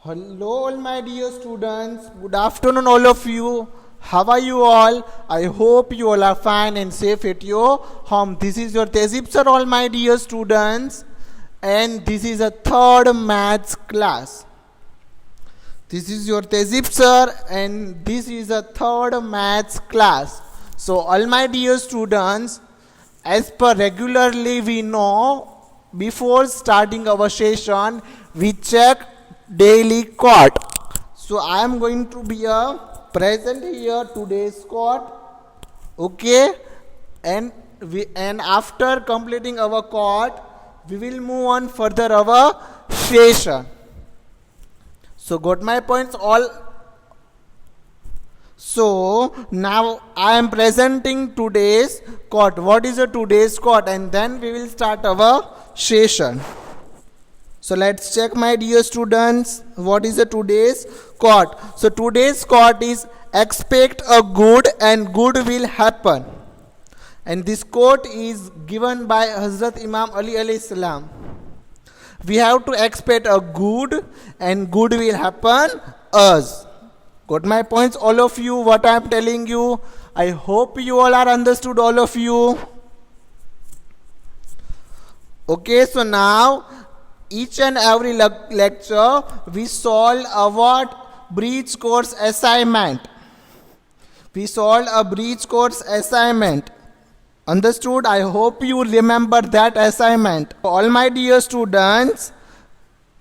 Hello, all my dear students. Good afternoon, all of you. How are you all? I hope you all are fine and safe at your home. This is your Tezip sir, all my dear students, and this is a third maths class. This is your Tezip sir, and this is a third maths class. So, all my dear students, as per regularly we know, before starting our session, we check daily quote. So I am going to be present here today's quote. Okay, and after completing our quote, we will move on further our session. So got my points all. So now I am presenting today's quote. What is a today's quote? And then we will start our session. So let's check, my dear students, what is the today's quote. So today's quote is, expect a good and good will happen. And this quote is given by Hazrat Imam Ali alayhi salam. We have to expect a good and good will happen us. Got my points, all of you, what I am telling you? I hope you all are understood, all of you. Okay, so now each and every lecture we solve a bridge course assignment. We solve a bridge course assignment. Understood? I hope you remember that assignment. All my dear students,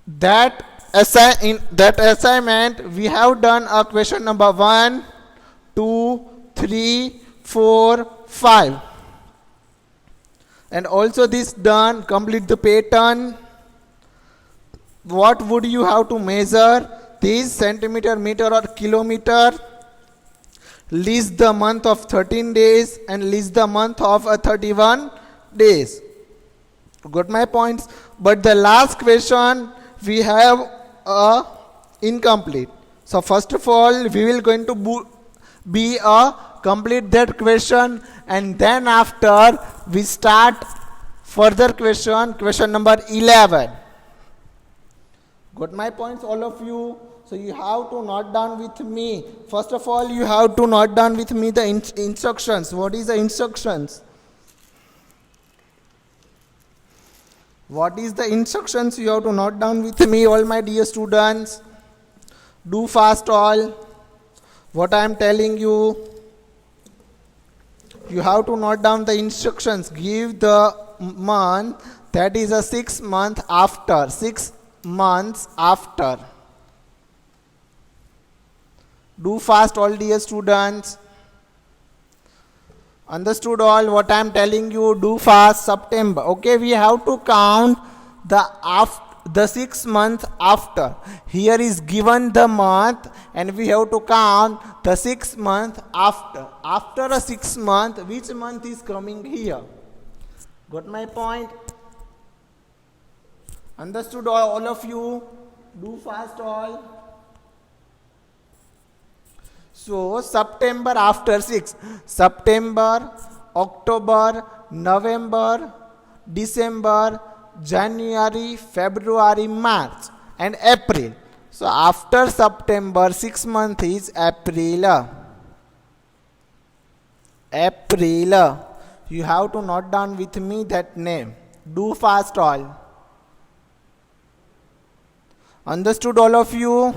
in that assignment we have done a question number 1, 2, 3, 4, 5. And also this done, complete the pattern. What would you have to measure? This centimeter, meter or kilometer. List the month of 13 days and list the month of 31 days. Got my points? But the last question we have incomplete. So first of all we will going to complete that question, and then after we start further question number 11. Got my points, all of you? So you have to note down with me. First of all, you have to note down with me the instructions. What is the instructions? What is the instructions? You have to note down with me, all my dear students. Do fast all. What I am telling you. You have to note down the instructions. Give the month, that is a 6 month after. 6 months after. Do fast all dear students. Understood all what I am telling you? Do fast. September. Okay, we have to count the 6 months after. Here is given the month and we have to count the 6 months after. After a 6 month, which month is coming here? Got my point? Understood all of you? Do fast all. So September after 6. September, October, November, December, January, February, March and April. So after September 6 month is April. April. You have to note down with me that name. Do fast all. Understood all of you?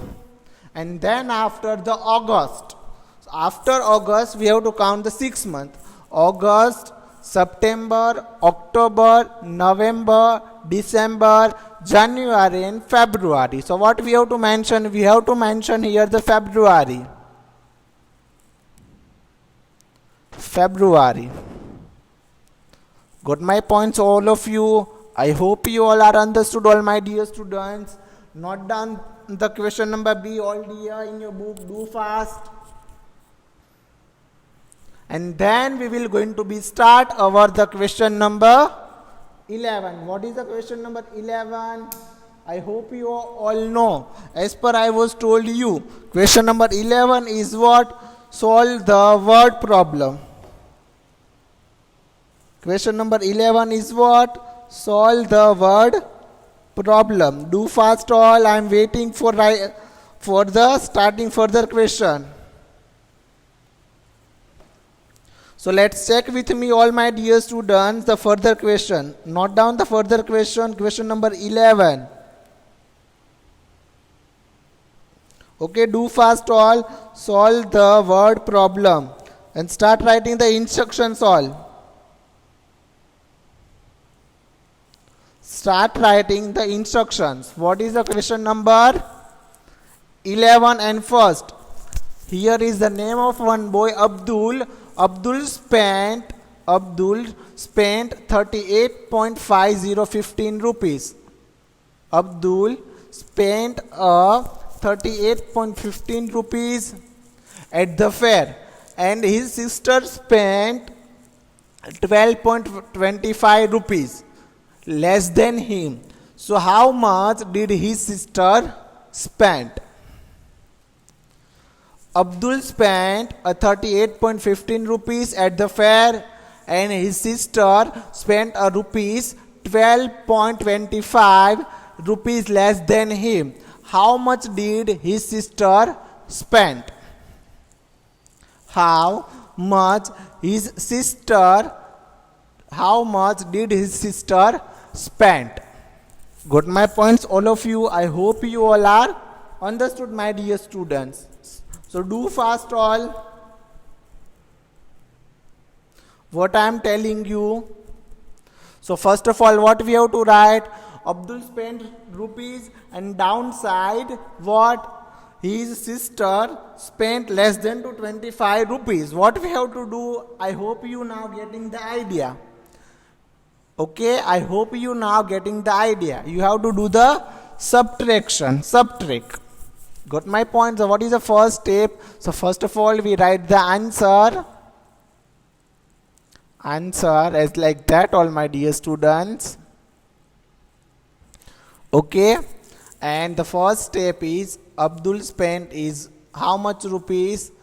And then after the August. So after August we have to count the 6 months. August, September, October, November, December, January and February. So what we have to mention? We have to mention here the February. February. Got my points, all of you? I hope you all are understood, all my dear students. Note down the question number B all dear in your book. Do fast. And then we will going to be start our the question number 11. What is the question number 11? I hope you all know. As per I was told you, question number 11 is what? Solve the word problem. Question number 11 is what? Solve the word problem. Do fast all. I am waiting for the starting further question. So let's check with me, all my dear students, the further question. Note down the further question, question number 11. Okay, do fast all, solve the word problem and start writing the instructions all. Start writing the instructions. What is the question number 11 and first? Here is the name of one boy, Abdul. Abdul spent 38.5015 rupees. Abdul spent 38.15 rupees at the fair, and his sister spent 12.25 rupees less than him. So how much did his sister spend? Abdul spent 38.15 rupees at the fair, and his sister spent rupees 12.25 rupees less than him. How much did his sister spend? How much did his sister spend? Got my points, all of you? I hope you all are understood, my dear students. So do fast all what I am telling you. So first of all, what we have to write? Abdul spent rupees, and downside what? His sister spent less than 25 rupees. What we have to do? I hope you now getting the idea. Okay, I hope you now getting the idea. You have to do the subtraction, subtract. Got my point? So what is the first step? So first of all, we write the answer as like that, all my dear students. Okay, and the first step is Abdul spent is how much rupees?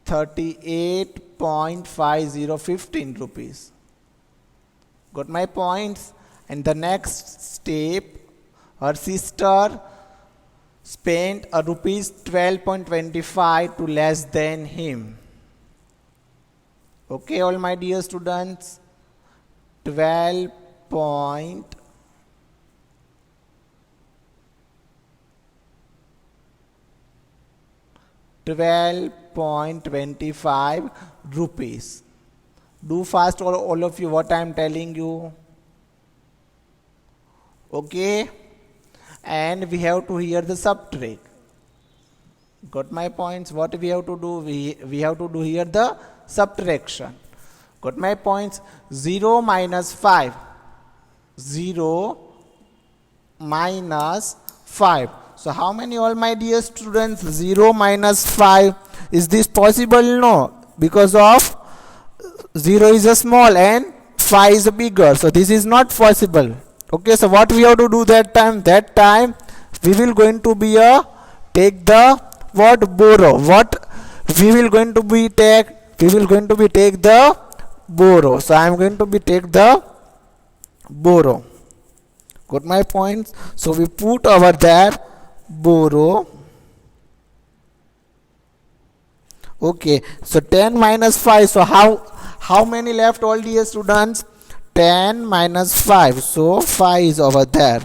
38.5015 rupees. Got my points? And the next step, her sister spent rupees 12.25 to less than him. Okay, all my dear students, 12.25 rupees. Do fast, all of you, what I am telling you. Okay, and we have to hear the subtract. Got my points? What we have to do? We have to do here the subtraction. Got my points? 0 minus 5. 0 minus 5. So how many, all my dear students? 0 minus 5. Is this possible? No. Because of 0 is a small and 5 is a bigger. So this is not possible. Okay, so what we have to do that time? That time we will going to be take the what? Borrow. What we will going to be take? We will going to be take the borrow. So I am going to be take the borrow. Got my points? So we put over there borrow. Okay, so 10 minus 5. So how many left, all dear students? 10 minus 5. So 5 is over there.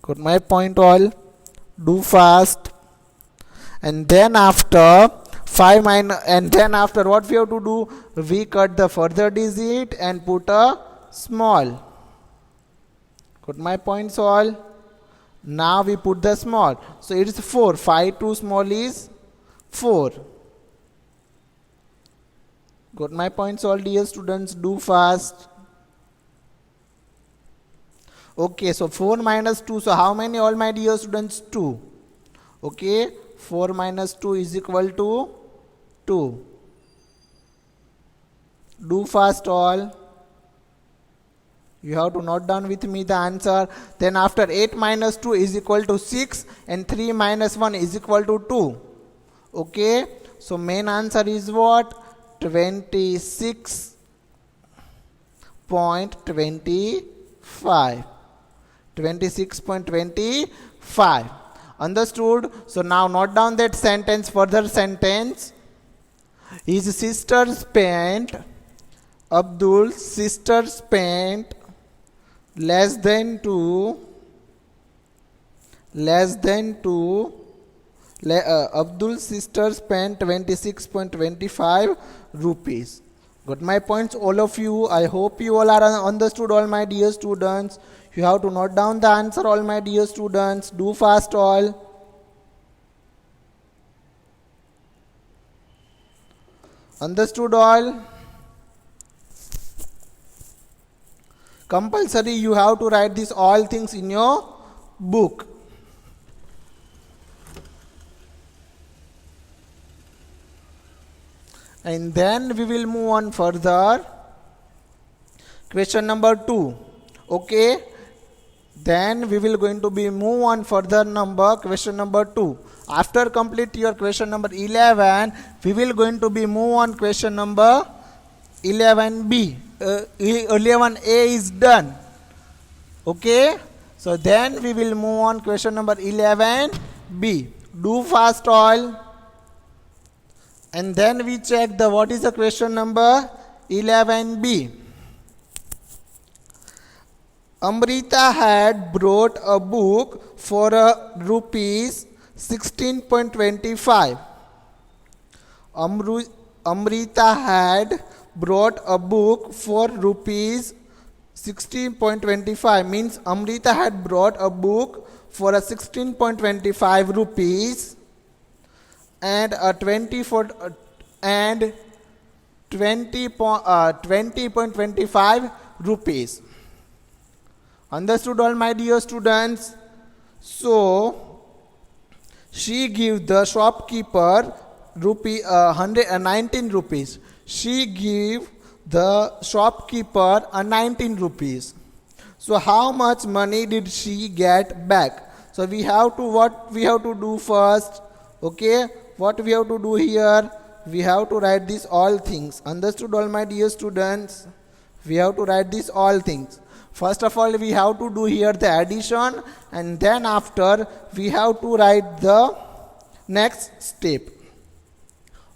Got my point all? Do fast. And then after 5 minus, and then after what we have to do? We cut the further digit and put a small. Got my points all? Now we put the small. So it is 4. 5 to small is 4. Got my points all, dear students? Do fast. Okay, so 4 minus 2. So how many, all my dear students? 2. Okay, 4 minus 2 is equal to 2. Do fast all. You have to note down with me the answer. Then after 8 minus 2 is equal to 6, and 3 minus 1 is equal to 2. Okay, so main answer is what? 26.25. 26.25. Understood? So now note down that sentence, further sentence. His sister spent, Abdul's sister spent less than two, Abdul's sister spent 26.25 rupees. Got my points, all of you? I hope you all are understood, all my dear students. You have to note down the answer, all my dear students. Do fast, all. Understood, all? Compulsory, you have to write these all things in your book. And then we will move on further. Question number 2. Okay. Then we will going to be move on further question number 2. After complete your question number 11, we will going to be move on question number 11B. 11A is done. Okay. So then we will move on question number 11B. Do fast, all. And then we check what is the question number 11B. Amrita had brought a book for rupees 16.25. Amrita had brought a book for rupees 16.25, means Amrita had brought a book for 16.25 rupees and 20.25 rupees. Understood, all my dear students? So she gave the shopkeeper 19 rupees. She gave the shopkeeper 19 rupees. So how much money did she get back? So we have to, what we have to do first? Okay, what we have to do here? We have to write these all things. Understood, all my dear students? We have to write these all things. First of all, we have to do here the addition, and then after we have to write the next step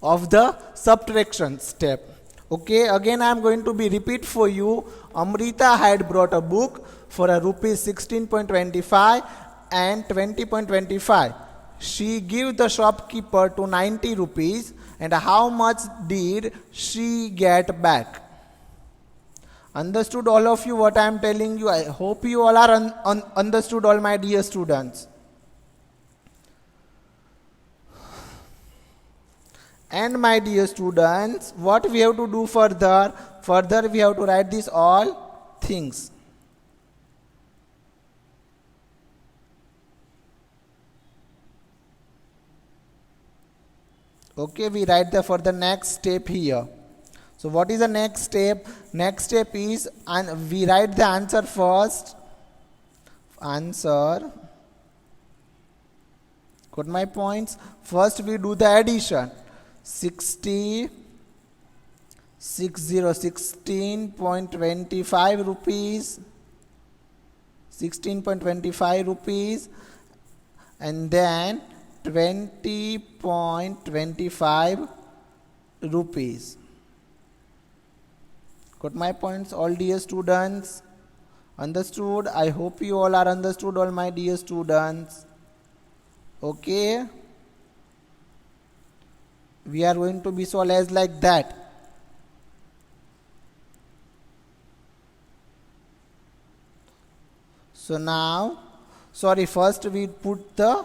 of the subtraction step. Okay, again I am going to be repeat for you. Amrita had brought a book for rupees 16.25 and 20.25. She gave the shopkeeper to 90 rupees, and how much did she get back? Understood, all of you, what I am telling you? I hope you all are understood, all my dear students. And my dear students, what we have to do further? Further we have to write these all things. Okay, we write for the next step here. So what is the next step? Next step is, and we write the answer first. Answer. Got my points? First we do the addition. 16.25 rupees. 16.25 rupees. And then 20.25 rupees. Got my points, all dear students? Understood? I hope you all are understood, all my dear students. Okay, we are going to be solved as like that. So now, first we put the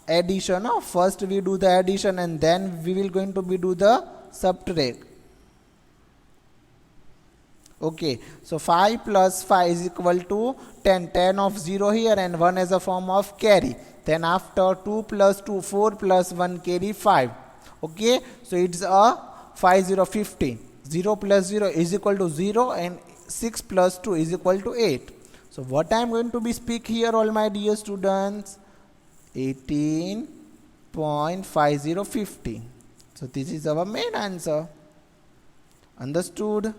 addition. First we do the addition, and then we will going to be do the subtract. Okay, so 5 plus 5 is equal to 10. 10 of 0 here and 1 as a form of carry. Then after 2 plus 2, 4 plus 1 carry 5. Okay, so it's a 5 0 15. 0 plus 0 is equal to 0 and 6 plus 2 is equal to 8. So what I am going to be speak here, all my dear students? 18.5015. So this is our main answer. Understood?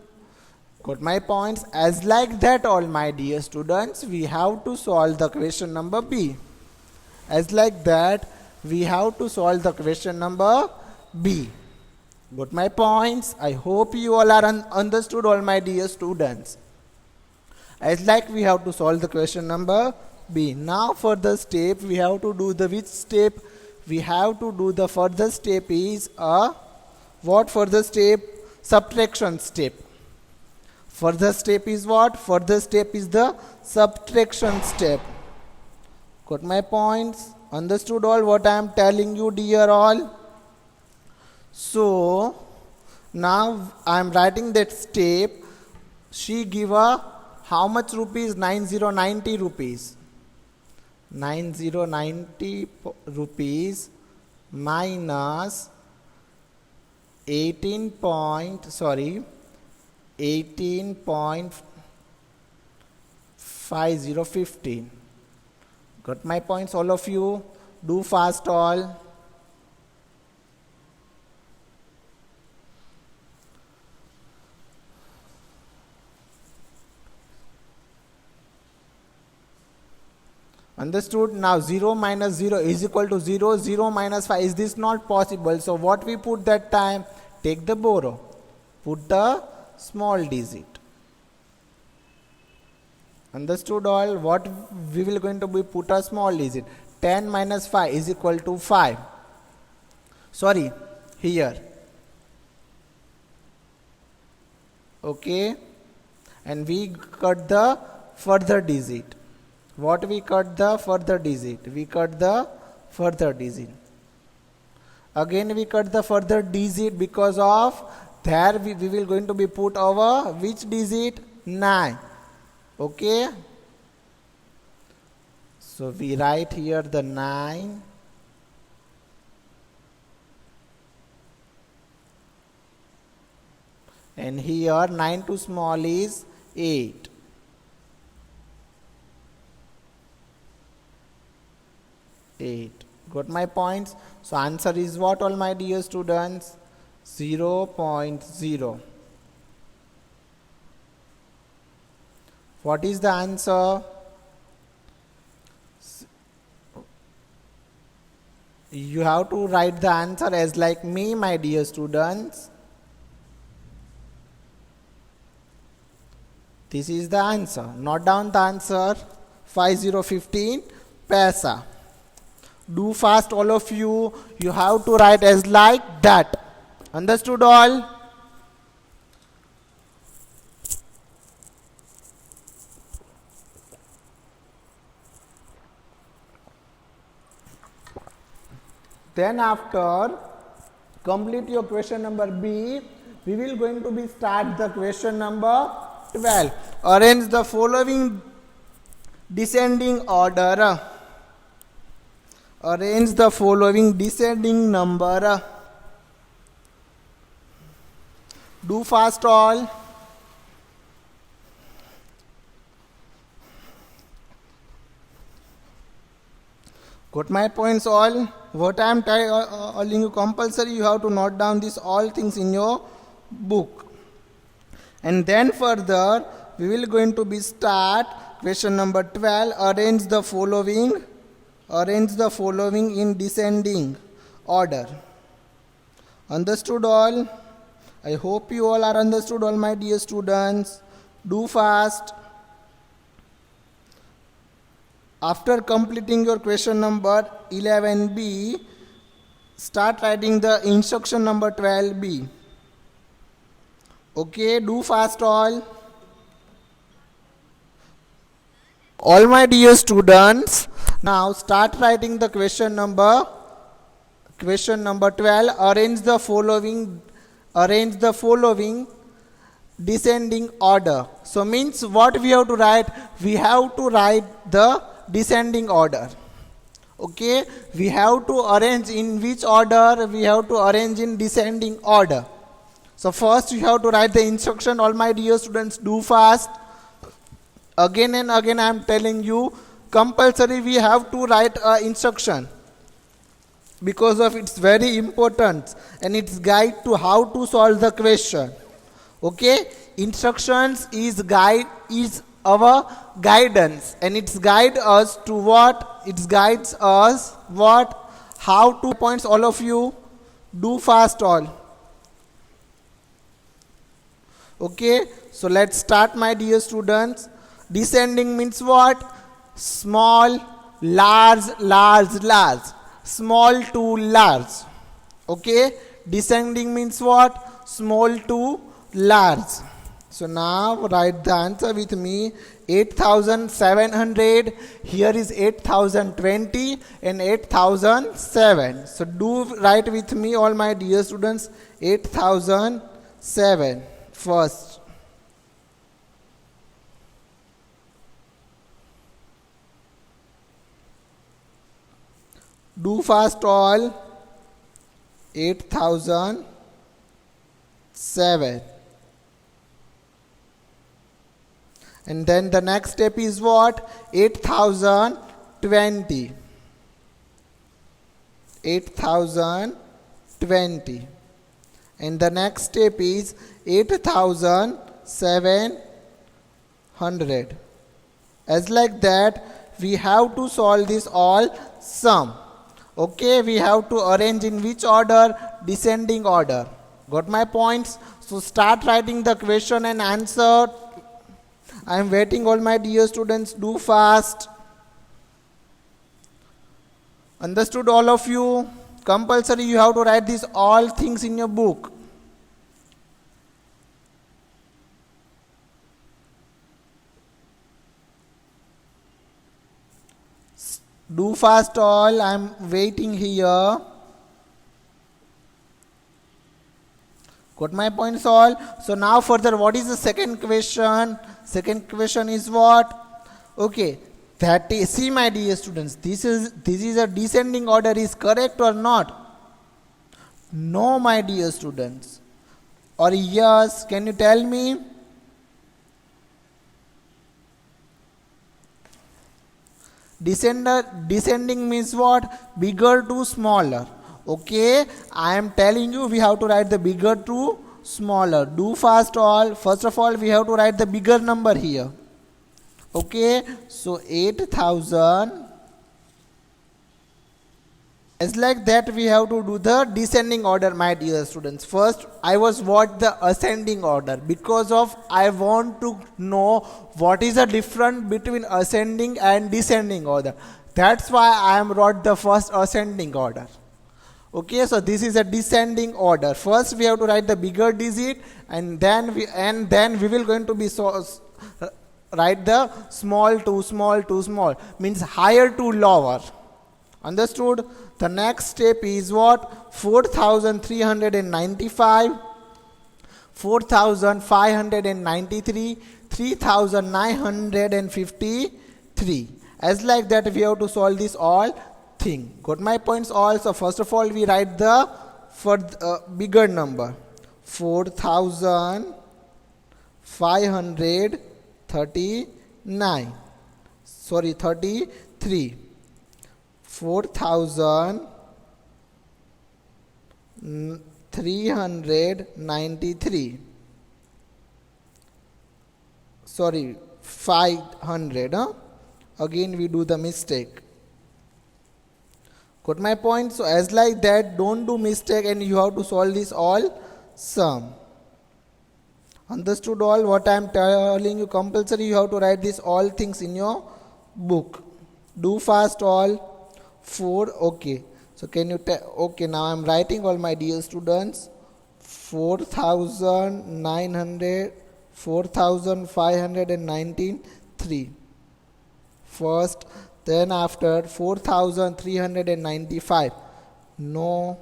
Got my points? As like that, all my dear students, we have to solve the question number B. As like that, we have to solve the question number B. Got my points? I hope you all are understood, all my dear students. As like we have to solve the question number B. Now further step we have to do the which step? We have to do the further step is what further step? Subtraction step. Further step is what? Further step is the subtraction step. Got my points? Understood all what I am telling you, dear all? So now I am writing that step. She give a how much rupees? 9090 rupees. 9090 rupees minus 18.5015. Got my points, all of you? Do fast all. Understood? Now 0 minus 0 is equal to 0. 0 minus 5. Is this not possible? So what we put that time? Take the borrow. Put the small digit. Understood all? What we will going to be put a small digit. 10 minus 5 is equal to 5. Sorry, here. Okay. And we cut the further digit. What we cut the further digit? We cut the further digit. Again we cut the further digit because of there we will going to be put our which digit? 9. Okay. So we write here the 9. And here 9 to small is 8. Got my points? So answer is what, all my dear students? 0.0. What is the answer? You have to write the answer as like me, my dear students. This is the answer. Note down the answer. 5015 paisa. Do fast, all of you. You have to write as like that. Understood all? Then after complete your question number B, we will going to be start the question number 12. Arrange the following descending order. Arrange the following descending number. Do fast all. Got my points all? What I am telling you compulsory, you have to note down this all things in your book. And then further, we will going to be start question number 12. Arrange the following in descending order. Understood all? I hope you all are understood, all my dear students. Do fast. After completing your question number 11B, start writing the instruction number 12B. Okay, do fast all. All my dear students, now start writing the question number 12. Arrange the following descending order. So means what we have to write? We have to write the descending order. Okay, we have to arrange in which order? We have to arrange in descending order. So first you have to write the instruction. All my dear students, do fast. Again and again I am telling you, compulsory we have to write instruction, because of it's very important and it's guide to how to solve the question. Okay, Instructions is our guidance, and it's guide us to what? It guides us what? How to points all of you. Do fast all. Okay, so let's start, my dear students. Descending means what? Small, large, large, large. Small to large. Okay, descending means what? Small to large. So now write the answer with me. 8700. Here is 8020 and 8007. So do write with me, all my dear students. 8007 first. Do fast all. 8007. And then the next step is what? 8020. 8020. And the next step is 8700. As like that, we have to solve this all sum. Okay, we have to arrange in which order? Descending order. Got my points? So start writing the question and answer. I am waiting, all my dear students. Do fast. Understood, all of you? Compulsory you have to write these all things in your book. Do fast all. I am waiting here. Got my points all? So now further, what is the second question? Second question is what? Okay, that is, see my dear students, this is a descending order. Is correct or not? No, my dear students. Or yes, can you tell me? Descending means what? Bigger to smaller. Okay, I am telling you we have to write the bigger to smaller. Do fast all. First of all, we have to write the bigger number here. Okay, so 8000. As like that, we have to do the descending order, my dear students. First, I was what? The ascending order, because of I want to know what is the difference between ascending and descending order. That's why I am wrote the first ascending order. Okay, so this is a descending order. First, we have to write the bigger digit, and then we will going to be write the small to small to small, means higher to lower. Understood? The next step is what? 4395, 4593, 3953. As like that, we have to solve this all thing. Got my points all? So first of all, we write the bigger number. 4539. Sorry, 33. 4393. Sorry, 500. Again, we do the mistake. Got my point? So as like that, don't do mistake, and you have to solve this all sum. Understood all? What I am telling you, compulsory you have to write this all things in your book. Do fast all. 4. Okay, so can you okay, now I am writing, all my dear students. 4519 3 first, then after 4395. No,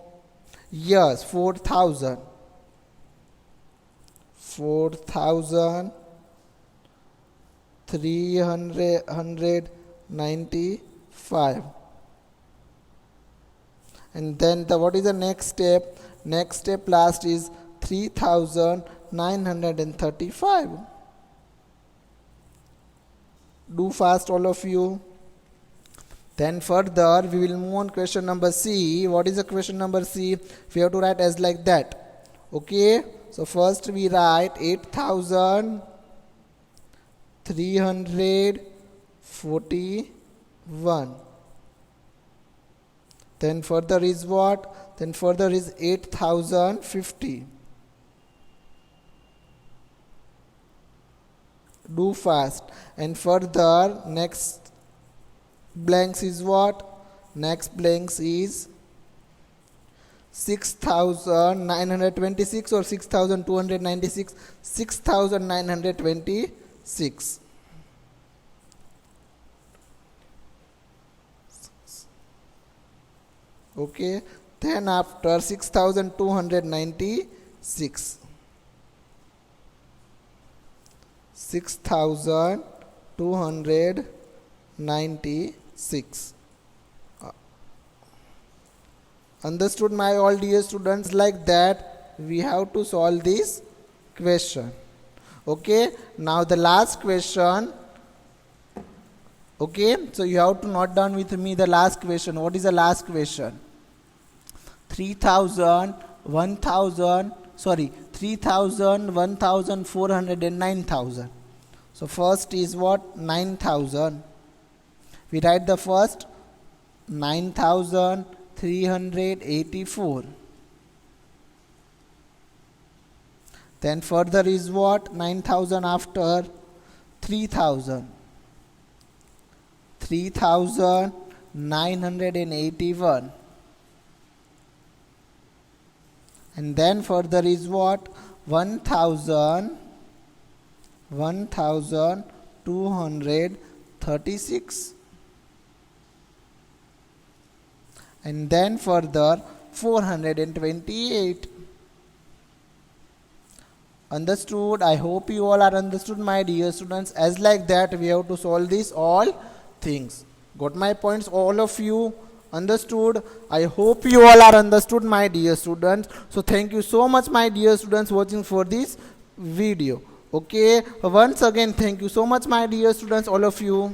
yes, 4395. And then what is the next step? Next step last is 3935. Do fast, all of you. Then further we will move on question number C. What is the question number C? We have to write as like that. Okay, So first we write 8,341. Then further is what? Then further is 8,050. Do fast. And further next blanks is what? Next blanks is 6,926 or 6,296. 6,926. Okay. Then after 6,296. 6,296. Understood, my all dear students? Like that we have to solve this question. Okay, now the last question. Okay, so you have to note down with me the last question. What is the last question? 3,000, 1,000, 3,000, 1,400 and 9,000. So first is what? 9,000. We write the first 9,384. Then further is what? 9,000 after 3,000. 3,981. And then further is what? 1,236. And then further 428. Understood? I hope you all are understood, my dear students. As like that we have to solve this all things. Got my points, all of you? Understood? I hope you all are understood, my dear students. So thank you so much, my dear students, watching for this video. Okay, once again thank you so much, my dear students, all of you.